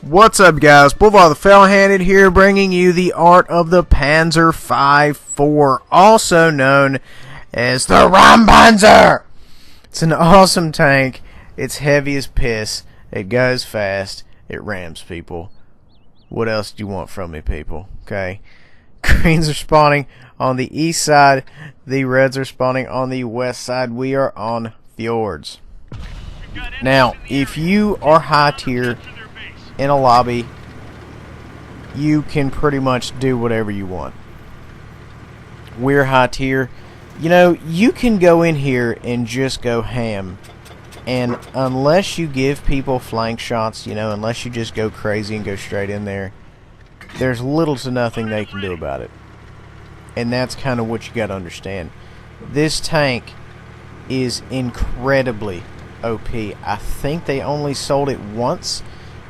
What's up, guys? Boulevard the Fell-Handed here, bringing you the art of the Panzer 5.4, also known as the Panzer. It's an awesome tank. It's heavy as piss. It goes fast. It rams people. What else do you want from me, people? Okay. Greens are spawning on the east side. The reds are spawning on the west side. We are on fjords. Now, if you are high tier in a lobby, you can pretty much do whatever you want. We're high tier. You know, you can go in here and just go ham, and unless you give people flank shots, you know, unless you just go crazy and go straight in there, there's little to nothing they can do about it. And that's kind of what you got to understand. This tank is incredibly OP. I think they only sold it once.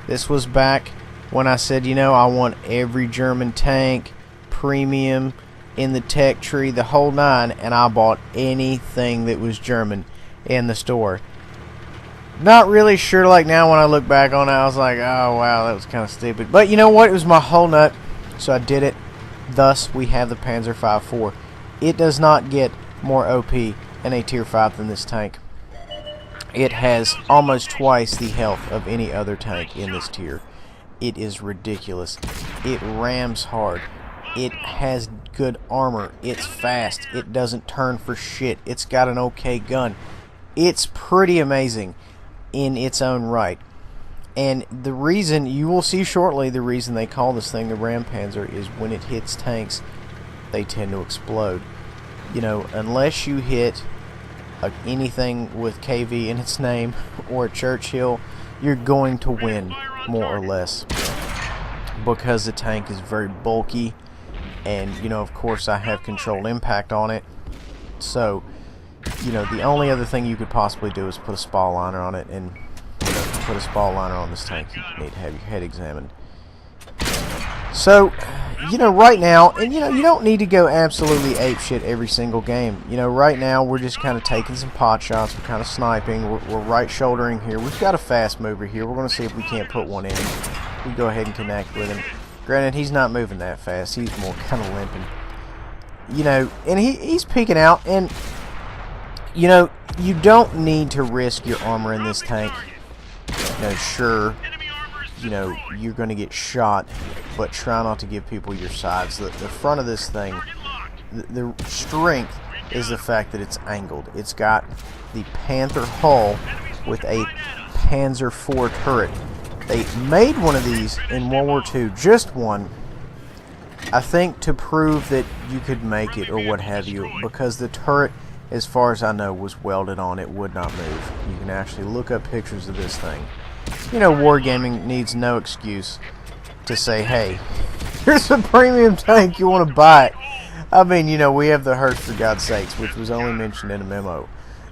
This was back when I said, you know, I want every German tank, premium, in the tech tree, the whole nine, and I bought anything that was German in the store. Not really sure, like now when I look back on it, I was like, oh wow, that was kind of stupid. But you know what? It was my whole nut, so I did it. Thus, we have the Panzer 5.4. It does not get more OP in a tier 5 than this tank. It has almost twice the health of any other tank in this tier. It is ridiculous. It rams hard. It has good armor. It's fast. It doesn't turn for shit. It's got an okay gun. It's pretty amazing in its own right. And the reason, you will see shortly, the reason they call this thing the Ram Panzer is when it hits tanks, they tend to explode. You know, unless you hit anything with KV in its name or a Churchill, you're going to win more or less, because the tank is very bulky, and you know, of course, I have controlled impact on it. So you know, the only other thing you could possibly do is put a spall liner on it, and you know, to put a spall liner on this tank, you need to have your head examined. So you know, right now, and you know, you don't need to go absolutely apeshit every single game. You know, right now we're just kind of taking some pot shots. We're kind of sniping. We're right shouldering here. We've got a fast mover here. We're going to see if we can't put one in. We go ahead and connect with him. Granted, he's not moving that fast. He's more kind of limping. You know, and he's peeking out. And you know, you don't need to risk your armor in this tank. You know, sure, you know, you're going to get shot, but try not to give people your sides. The front of this thing, the strength is the fact that it's angled. It's got the Panther hull with a Panzer IV turret. They made one of these in World War II, just one, I think, to prove that you could make it or what have you, because the turret, as far as I know, was welded on. It would not move. You can actually look up pictures of this thing. You know, wargaming needs no excuse to say, hey, here's a premium tank, you want to buy it. I mean, you know, we have the Hearst, for God's sakes, which was only mentioned in a memo.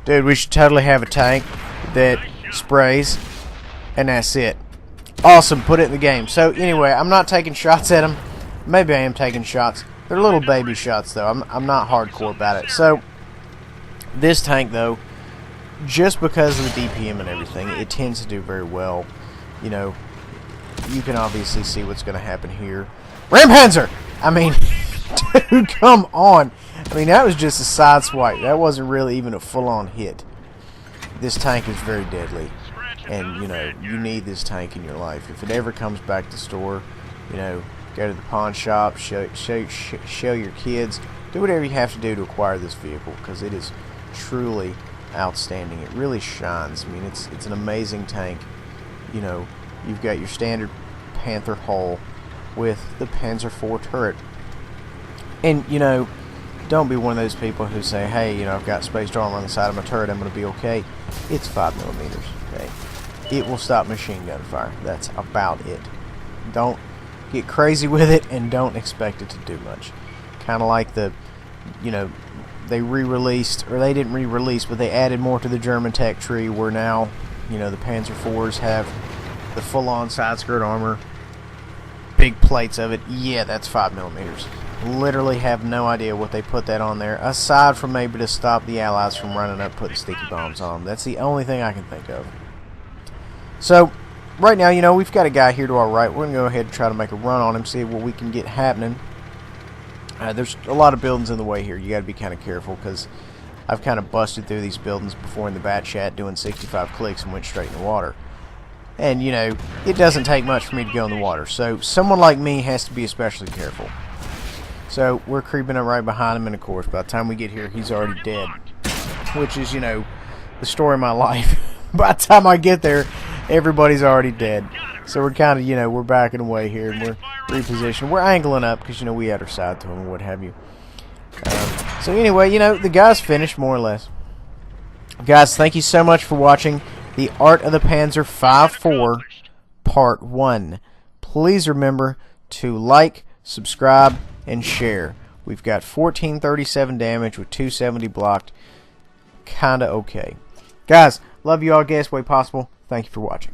Dude, we should totally have a tank that sprays, and that's it. Awesome, put it in the game. So, anyway, I'm not taking shots at them. Maybe I am taking shots. They're little baby shots, though. I'm not hardcore about it. So, this tank, though, just because of the DPM and everything, it tends to do very well. You know, you can obviously see what's going to happen here. Ram Panzer! I mean, dude, come on. I mean, that was just a side swipe. That wasn't really even a full-on hit. This tank is very deadly. And, you know, you need this tank in your life. If it ever comes back to store, you know, go to the pawn shop, show your kids. Do whatever you have to do to acquire this vehicle, because it is truly outstanding. It really shines. I mean, it's an amazing tank. You know, you've got your standard Panther hull with the Panzer IV turret. And, you know, don't be one of those people who say, hey, you know, I've got spaced armor on the side of my turret, I'm going to be okay. It's 5mm, okay? It will stop machine gun fire. That's about it. Don't get crazy with it, and don't expect it to do much. Kind of like the, you know, they re-released, or they didn't re-release, but they added more to the German tech tree, where now, you know, the Panzer IVs have the full-on side skirt armor, big plates of it. Yeah, that's 5mm. Literally have no idea what they put that on there, aside from maybe to stop the Allies from running up putting sticky bombs on them. That's the only thing I can think of. So, right now, you know, we've got a guy here to our right. We're going to go ahead and try to make a run on him, see what we can get happening. There's a lot of buildings in the way here. You got to be kind of careful because I've kind of busted through these buildings before in the bat chat doing 65 clicks and went straight in the water. And, you know, it doesn't take much for me to go in the water. So someone like me has to be especially careful. So we're creeping up right behind him, and of course, by the time we get here, he's already dead. Which is, you know, the story of my life. By the time I get there, everybody's already dead. So we're kind of, you know, we're backing away here, and we're repositioning. We're angling up because, you know, we had our side to him and what have you. So anyway, you know, the guy's finished more or less. Guys, thank you so much for watching The Art of the Panzer 5.4 Part 1. Please remember to like, subscribe, and share. We've got 1437 damage with 270 blocked. Kinda okay. Guys, love you all, guess way possible. Thank you for watching.